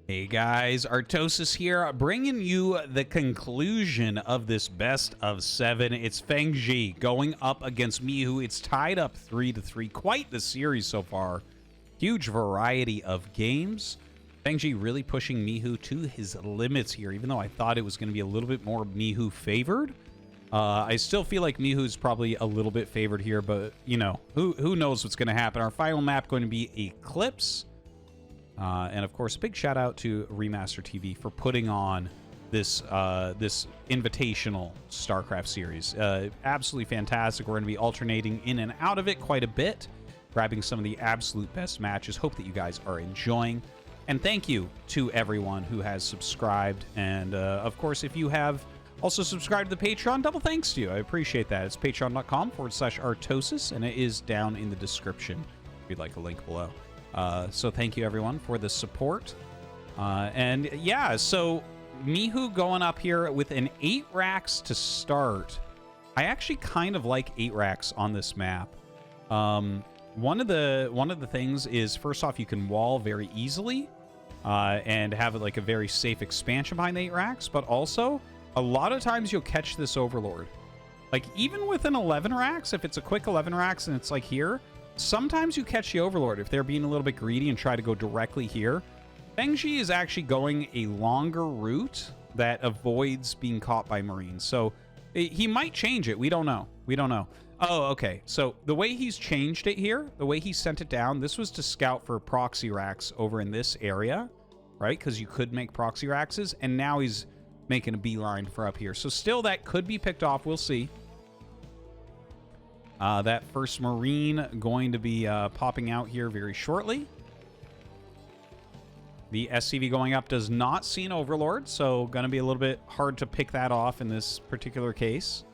Hey guys, Artosis here, bringing you the conclusion of this best of 7. It's Fengzi going up against Mihu. It's tied up 3-3. Quite the series so far. Huge variety of games. Fengzi really pushing Mihu to his limits here, even though I thought it was going to be a little bit more Mihu favored. I still feel like Mihu's probably a little bit favored here, but, you know, who knows what's going to happen. Our final map going to be Eclipse. And of course, a big shout out to Remaster TV for putting on this this invitational StarCraft series. Absolutely fantastic. We're going to be alternating in and out of it quite a bit, grabbing some of the absolute best matches. Hope that you guys are enjoying. And thank you to everyone who has subscribed. And of course, if you have also subscribed to the Patreon, double thanks to you. I appreciate that. It's patreon.com/Artosis, and it is down in the description if you'd like a link below. So thank you, everyone, for the support. And yeah, so Mihu going up here with an 8 racks to start. I actually kind of like 8 racks on this map. One of the things is, first off, you can wall very easily and have like a very safe expansion behind the 8 racks. But also, a lot of times you'll catch this Overlord. Like even with an 11 racks, if it's a quick 11 racks and it's like here, sometimes you catch the Overlord if they're being a little bit greedy and try to go directly here. Fengzi is actually going a longer route that avoids being caught by Marines. So he might change it. We don't know. We don't know. Oh, okay. So the way he's changed it here, the way he sent it down, this was to scout for proxy racks over in this area, right? Because you could make proxy racks, and now he's making a beeline for up here. So still that could be picked off. We'll see. That first Marine going to be popping out here very shortly. The SCV going up does not see an Overlord, so going to be a little bit hard to pick that off in this particular case.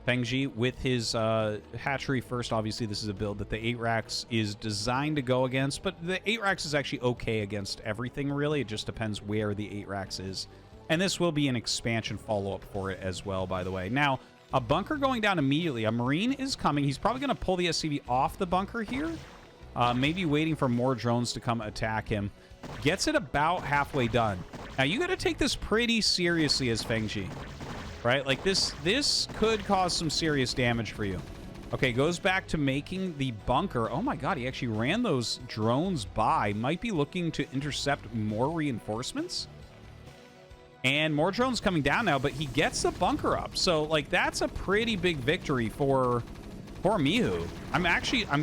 Fengzi with his hatchery first. Obviously, this is a build that the 8 racks is designed to go against, but the 8 racks is actually okay against everything, really. It just depends where the 8 racks is. And this will be an expansion follow-up for it as well, by the way. Now, a bunker going down immediately. A Marine is coming. He's probably going to pull the SCV off the bunker here. Maybe waiting for more drones to come attack him. Gets it about halfway done. Now, you got to take this pretty seriously as Fengzi, right? Like, this could cause some serious damage for you. Okay, goes back to making the bunker. Oh, my God. He actually ran those drones by. Might be looking to intercept more reinforcements. And more drones coming down now, but he gets the bunker up. So, like, that's a pretty big victory for Mihu. I'm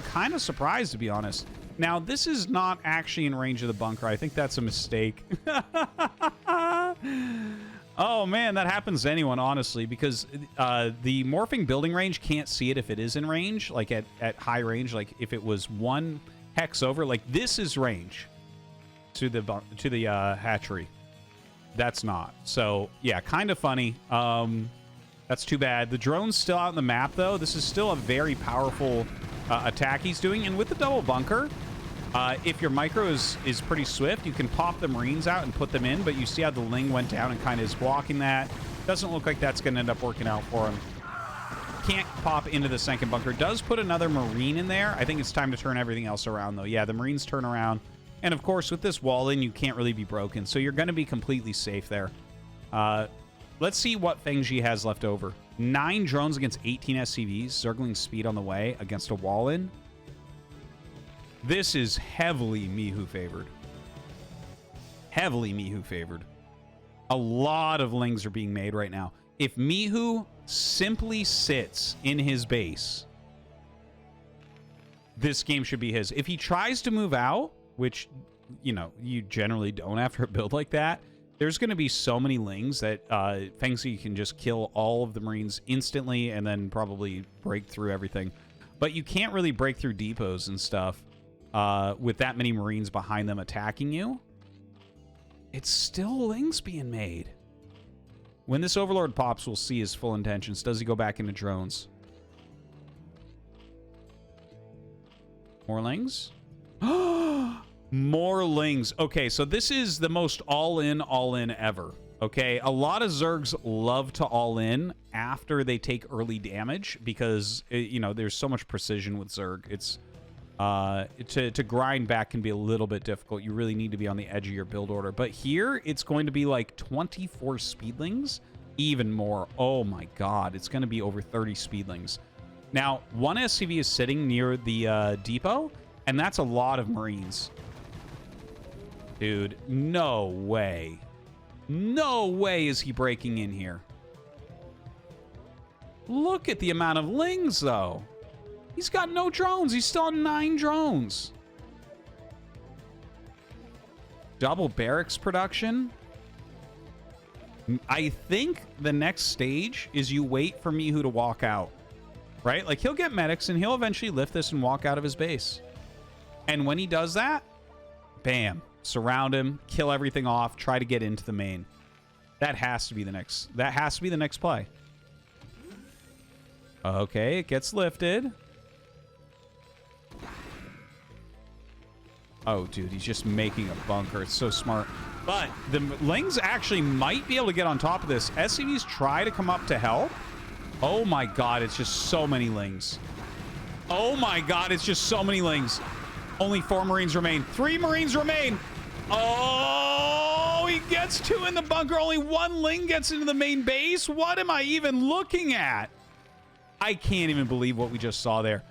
kind of surprised, to be honest. Now, this is not actually in range of the bunker. I think that's a mistake. Oh, man, that happens to anyone, honestly, because the morphing building range can't see it if it is in range, like at high range. Like, if it was 1 hex over, like, this is range to the hatchery. That's not. So, yeah, kind of funny. That's too bad. The drone's still out on the map, though. This is still a very powerful attack he's doing. And with the double bunker, if your micro is pretty swift, you can pop the Marines out and put them in. But you see how the Ling went down and kind of is blocking that. Doesn't look like that's going to end up working out for him. Can't pop into the second bunker. Does put another Marine in there. I think it's time to turn everything else around, though. Yeah, the Marines turn around. And, of course, with this wall in, you can't really be broken. So you're going to be completely safe there. Let's see what Fengzi has left over. 9 drones against 18 SCVs. Zergling speed on the way against a wall in. This is heavily Mihu favored. Heavily Mihu favored. A lot of Lings are being made right now. If Mihu simply sits in his base, this game should be his. If he tries to move out, which, you know, you generally don't after a build like that, there's going to be so many Lings that Fengzi can just kill all of the Marines instantly and then probably break through everything. But you can't really break through depots and stuff with that many Marines behind them attacking you. It's still Lings being made. When this Overlord pops, we'll see his full intentions. Does he go back into drones? More Lings? More Lings. Okay, so this is the most all-in ever. Okay, a lot of Zergs love to all-in after they take early damage because, you know, there's so much precision with Zerg. It's To grind back can be a little bit difficult. You really need to be on the edge of your build order. But here, it's going to be like 24 speedlings, even more. Oh my god, it's going to be over 30 speedlings. Now, one SCV is sitting near the depot, and that's a lot of Marines. Dude, no way. No way is he breaking in here. Look at the amount of lings, though. He's got no drones. He's still on 9 drones. Double barracks production. I think the next stage is you wait for Mihu to walk out. Right? Like, he'll get medics, and he'll eventually lift this and walk out of his base. And when he does that, bam. Surround him, kill everything off, try to get into the main. That has to be the next. That has to be the next play. Okay, it gets lifted. Oh, dude, he's just making a bunker. It's so smart. But the Lings actually might be able to get on top of this. SCVs try to come up to help. Oh my god, it's just so many Lings. Oh my god, it's just so many Lings. Only 4 Marines remain. 3 Marines remain. Oh, he gets 2 in the bunker. Only 1 Ling gets into the main base. What am I even looking at? I can't even believe what we just saw there.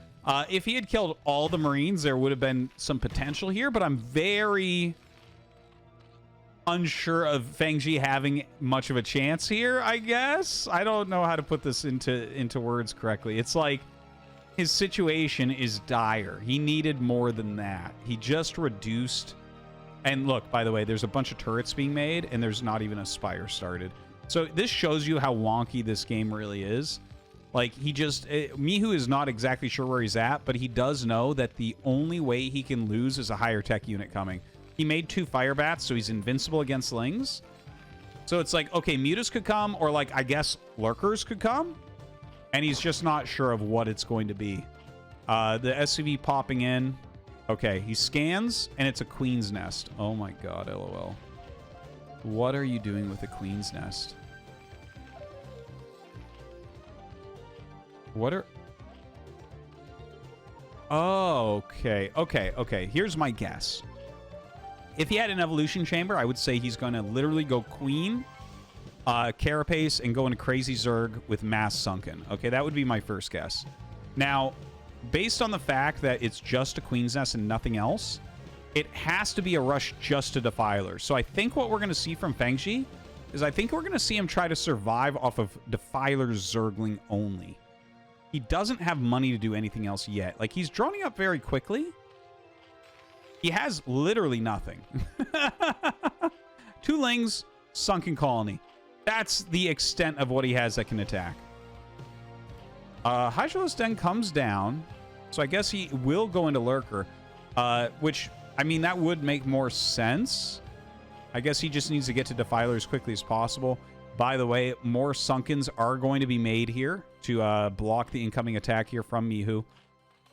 If he had killed all the Marines, there would have been some potential here, but I'm very unsure of Fengzi having much of a chance here, I guess. I don't know how to put this into words correctly. It's like his situation is dire. He needed more than that. He just reduced... And look, by the way, there's a bunch of turrets being made, and there's not even a spire started. So this shows you how wonky this game really is. Like, he just... Mihu is not exactly sure where he's at, but he does know that the only way he can lose is a higher tech unit coming. He made 2 fire bats, so he's invincible against Lings. So it's like, okay, mutas could come, or like, I guess lurkers could come. And he's just not sure of what it's going to be. The SCV popping in. Okay, he scans, and it's a queen's nest. Oh my god, LOL. What are you doing with a queen's nest? What are... Oh, okay, okay, okay. Here's my guess. If he had an evolution chamber, I would say he's going to literally go queen, carapace, and go into crazy Zerg with mass sunken. Okay, that would be my first guess. Now, based on the fact that it's just a queen's nest and nothing else, it has to be a rush just to Defiler. So I think what we're going to see from Fengzi is I think we're going to see him try to survive off of Defiler Zergling only. He doesn't have money to do anything else yet. Like, he's droning up very quickly. He has literally nothing. 2 Lings, sunken colony. That's the extent of what he has that can attack. Hydralis Den comes down, so I guess he will go into Lurker, which, I mean, that would make more sense. I guess he just needs to get to Defiler as quickly as possible. By the way, more Sunkens are going to be made here to block the incoming attack here from Mihu.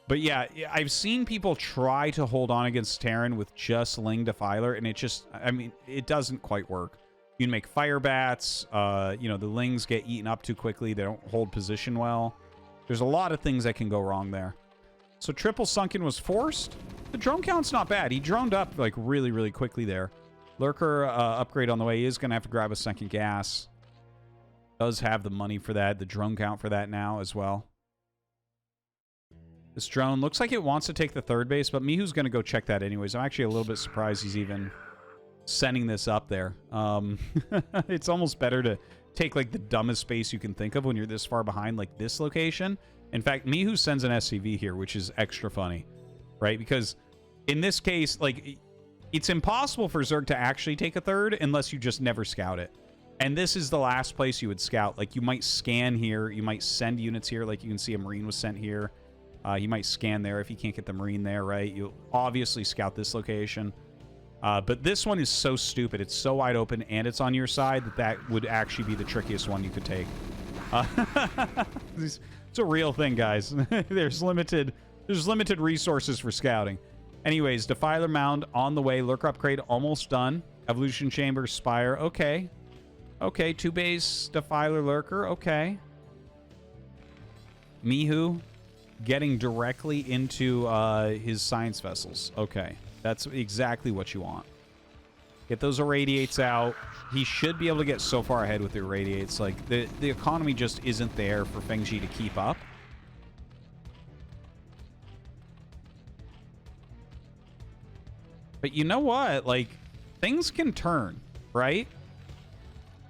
But yeah, I've seen people try to hold on against Terran with just Ling Defiler, and it just, I mean, it doesn't quite work. You can make fire bats, you know, the Lings get eaten up too quickly, they don't hold position well. There's a lot of things that can go wrong there. So triple sunken was forced. The drone count's not bad. He droned up like really, really quickly there. Lurker upgrade on the way. He is going to have to grab a second gas. Does have the money for that. The drone count for that now as well. This drone looks like it wants to take the 3rd base, but Mihu's going to go check that anyways. I'm actually a little bit surprised he's even sending this up there. It's almost better to take like the dumbest space you can think of when you're this far behind, like this location. In fact, Mihu sends an SCV here, which is extra funny, right? Because in this case, like, it's impossible for Zerg to actually take a 3rd unless you just never scout it. And this is the last place you would scout. Like, you might scan here, you might send units here, like you can see a Marine was sent here. You might scan there if you can't get the Marine there, right? You'll obviously scout this location. But this one is so stupid. It's so wide open, and it's on your side that would actually be the trickiest one you could take. It's a real thing, guys. There's limited resources for scouting. Anyways, Defiler Mound on the way. Lurker upgrade almost done. Evolution Chamber, Spire. Okay. Okay, 2 base Defiler Lurker. Okay. Mihu getting directly into his science vessels. Okay, that's exactly what you want. Get those irradiates out. He should be able to get so far ahead with the irradiates. Like, the economy just isn't there for Fengzi to keep up. But you know what? Like, things can turn, right?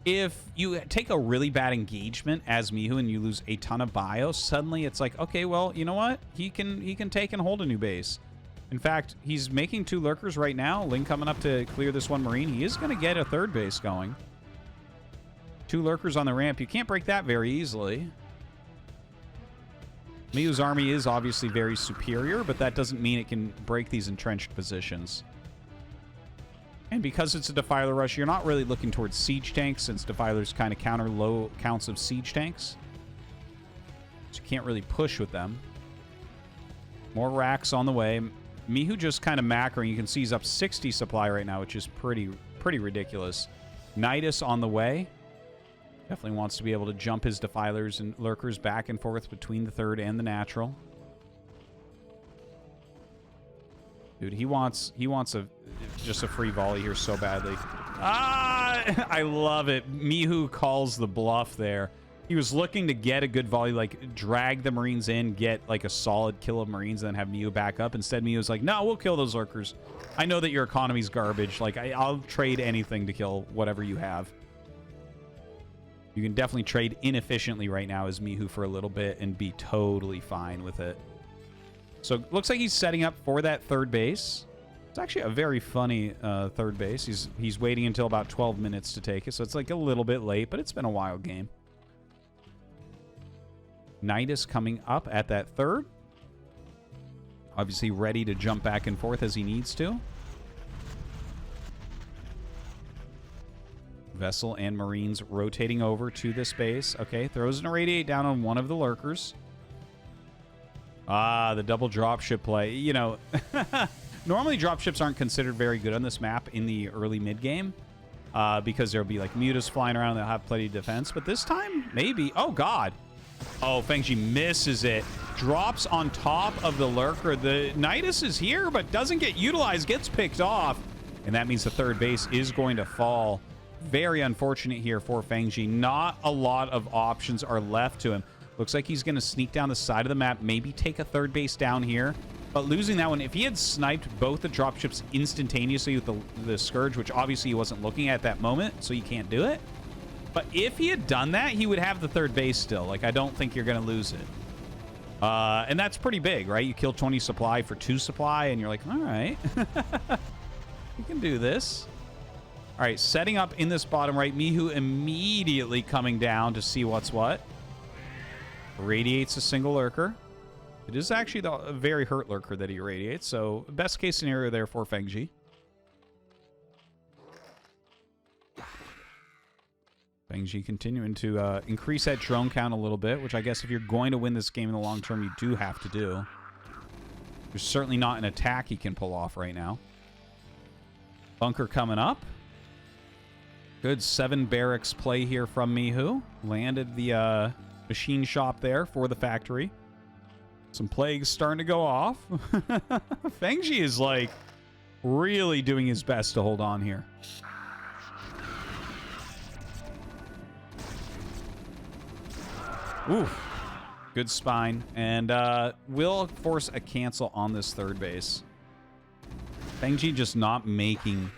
If you take a really bad engagement as Mihu and you lose a ton of bio, suddenly it's like, okay, well, you know what? He can take and hold a new base. In fact, he's making 2 lurkers right now. Ling coming up to clear this 1 marine. He is going to get a 3rd base going. 2 lurkers on the ramp. You can't break that very easily. Mihu's army is obviously very superior, but that doesn't mean it can break these entrenched positions. And because it's a Defiler rush, you're not really looking towards siege tanks, since Defilers kind of counter low counts of siege tanks. So you can't really push with them. More racks on the way. Mihu just kind of macroing. You can see he's up 60 supply right now, which is pretty ridiculous. Nidus on the way. Definitely wants to be able to jump his Defilers and Lurkers back and forth between the 3rd and the natural. Dude, he wants just a free volley here so badly. Ah, I love it. Mihu calls the bluff there. He was looking to get a good volley, like drag the Marines in, get like a solid kill of Marines, and then have Mihu back up. Instead, Mihu was like, no, we'll kill those lurkers. I know that your economy's garbage. Like, I'll trade anything to kill whatever you have. You can definitely trade inefficiently right now as Mihu for a little bit and be totally fine with it. So it looks like he's setting up for that 3rd base. It's actually a very funny 3rd base. He's waiting until about 12 minutes to take it, so it's like a little bit late, but it's been a wild game. Nidus coming up at that 3rd. Obviously ready to jump back and forth as he needs to. Vessel and Marines rotating over to this base. Okay, throws an irradiate down on one of the lurkers. Ah, the double dropship play. You know, normally dropships aren't considered very good on this map in the early mid-game because there'll be like mutas flying around that have plenty of defense. But this time, maybe. Oh, God. Oh, Fengzi misses it. Drops on top of the lurker. The Nidus is here, but doesn't get utilized. Gets picked off. And that means the 3rd base is going to fall. Very unfortunate here for Fengzi. Not a lot of options are left to him. Looks like he's going to sneak down the side of the map, maybe take a 3rd base down here. But losing that one, if he had sniped both the dropships instantaneously with the Scourge, which obviously he wasn't looking at that moment, so you can't do it. But if he had done that, he would have the 3rd base still. Like, I don't think you're going to lose it. And that's pretty big, right? You kill 20 supply for 2 supply, and you're like, all right. You can do this. All right, setting up in this bottom right. Mihu immediately coming down to see what's what. Irradiates a single lurker. It is actually a very hurt lurker that he irradiates, so best case scenario there for Fengzi. Fengzi continuing to increase that drone count a little bit, which I guess if you're going to win this game in the long term, you do have to do. There's certainly not an attack he can pull off right now. Bunker coming up. Good 7 barracks play here from Mihu. Landed the machine shop there for the factory. Some plagues starting to go off. Fengzi is like really doing his best to hold on here. Oof. Good spine. And will force a cancel on this 3rd base. Fengzi just not making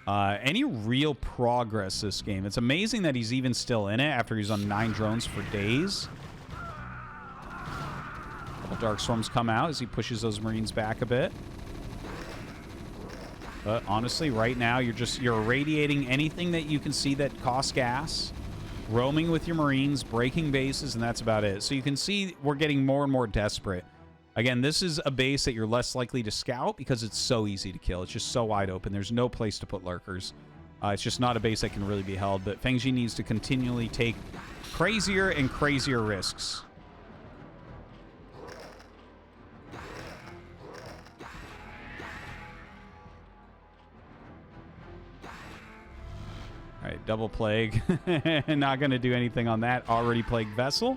any real progress this game. It's amazing that he's even still in it after he's on 9 drones for days. Couple Dark Storms come out as he pushes those Marines back a bit. But honestly, right now, you're irradiating anything that you can see that costs gas, roaming with your Marines, breaking bases, and that's about it. So you can see we're getting more and more desperate. Again, this is a base that you're less likely to scout because it's so easy to kill. It's just so wide open. There's no place to put lurkers. It's just not a base that can really be held. But Fengzi needs to continually take crazier and crazier risks. All right, double plague. Not going to do anything on that already plagued vessel.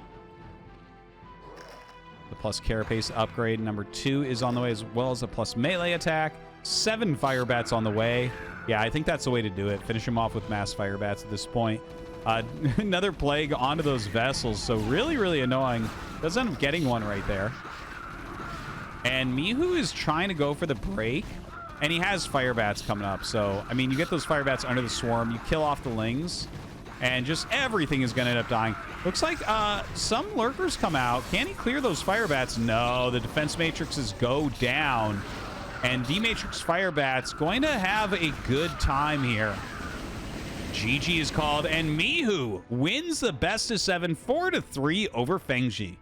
The plus carapace upgrade. Number 2 is on the way, as well as a plus melee attack. 7 fire bats on the way. Yeah, I think that's the way to do it. Finish him off with mass fire bats at this point. Another plague onto those vessels, so really, really annoying. Does end up getting one right there. And Mihu is trying to go for the break, and he has fire bats coming up. So, I mean, you get those fire bats under the swarm, you kill off the lings, and just everything is going to end up dying. Looks like some lurkers come out. Can he clear those fire bats? No, the defense matrices go down. And D-Matrix Fire Bats going to have a good time here. GG is called, and Mihu wins the best of 7, 4-3 over Fengzi.